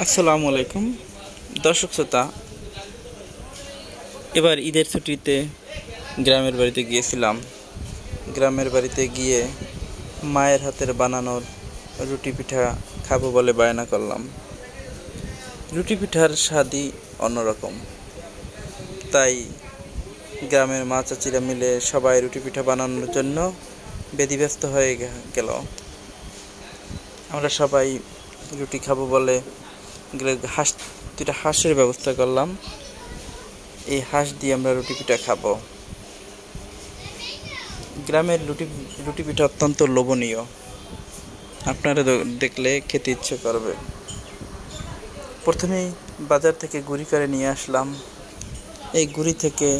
আসসালামু আলাইকুম দর্শক শ্রোতা। এবার ঈদের ছুটিতে গ্রামের বাড়িতে গিয়েছিলাম। গ্রামের বাড়িতে গিয়ে মায়ের হাতের বানানোর রুটি পিঠা খাবো বলে বায়না করলাম। রুটি পিঠার স্বাদই অন্যরকম, তাই গ্রামের মা চাচিরা মিলে সবাই রুটি পিঠা বানানোর জন্য ব্যতিব্যস্ত হয়ে গেল। আমরা সবাই রুটি খাবো বলে দুটা হাঁসের ব্যবস্থা করলাম। এই হাঁস দিয়ে আমরা রুটি পিঠা খাবো। গ্রামের রুটি পিঠা অত্যন্ত লোভনীয়, আপনারা দেখলে খেতে ইচ্ছে করবে। প্রথমেই বাজার থেকে গুঁড়ি করে নিয়ে আসলাম। এই গুঁড়ি থেকে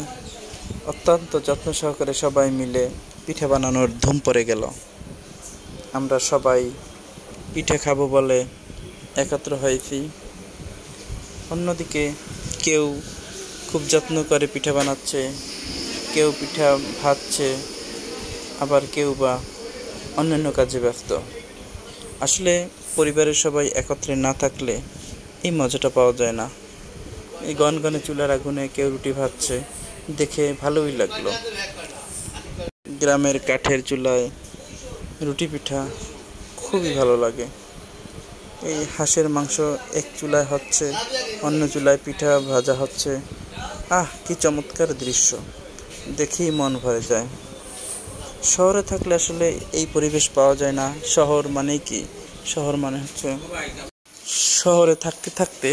অত্যন্ত যত্ন সহকারে সবাই মিলে পিঠা বানানোর ধুম পড়ে গেল। আমরা সবাই পিঠা খাবো বলে একত্র হয়েছি। অন্যদিকে কেউ খুব যত্ন করে পিঠা বানাচ্ছে, কেউ পিঠা ভাজছে, আবার কেউ বা অন্যান্য কাজে ব্যস্ত। আসলে পরিবারের সবাই একত্রে না থাকলে এই মজাটা পাওয়া যায় না। এই গনগনে চুলার আগুনে কেউ রুটি ভাজছে, দেখে ভালোই লাগলো। গ্রামের কাঠের চুলায় রুটি পিঠা খুবই ভালো লাগে। এই হাঁসের মাংস এক চুলায় হচ্ছে, অন্য চুলায় পিঠা ভাজা হচ্ছে। কি চমৎকার দৃশ্য, দেখেই মন ভরে যায়। শহরে থাকলে আসলে এই পরিবেশ পাওয়া যায় না। শহর মানে কি? শহর মানে হচ্ছে শহরে থাকতে থাকতে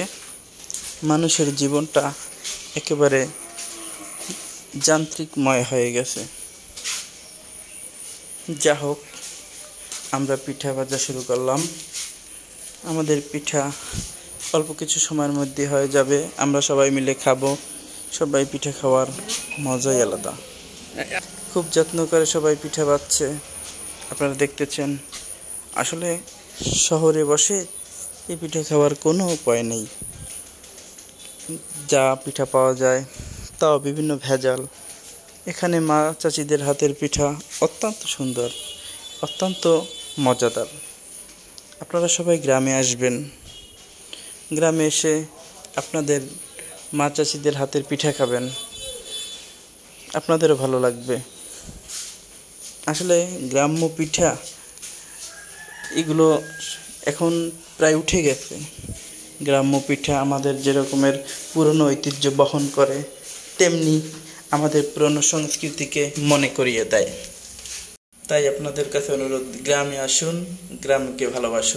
মানুষের জীবনটা একেবারে যান্ত্রিকময় হয়ে গেছে। যা হোক, আমরা পিঠা ভাজা শুরু করলাম। আমাদের পিঠা অল্প কিছু সময়ের মধ্যে হয়ে যাবে। আমরা সবাই মিলে খাবো। সবাই পিঠা খাওয়ার মজাই আলাদা। খুব যত্ন করে সবাই পিঠা বাচ্ছে, আপনারা দেখতেছেন। আসলে শহরে বসে এই পিঠা খাওয়ার কোনো উপায় নেই। যা পিঠা পাওয়া যায় তাও বিভিন্ন ভেজাল। এখানে মা চাচিদের হাতের পিঠা অত্যন্ত সুন্দর, অত্যন্ত মজাদার। আপনারা সবাই গ্রামে আসবেন। গ্রামে এসে আপনাদের মা চাচিদের হাতের পিঠা খাবেন, আপনাদেরও ভালো লাগবে। আসলে গ্রাম্য পিঠা এগুলো এখন প্রায় উঠে গেছে। গ্রাম্য পিঠা আমাদের যেরকমের পুরনো ঐতিহ্য বহন করে, তেমনি আমাদের পুরনো সংস্কৃতিকে মনে করিয়ে দেয়। তাই আপনাদের কাছে অনুরোধ, গ্রামে আসুন, গ্রামকে ভালোবাসুন।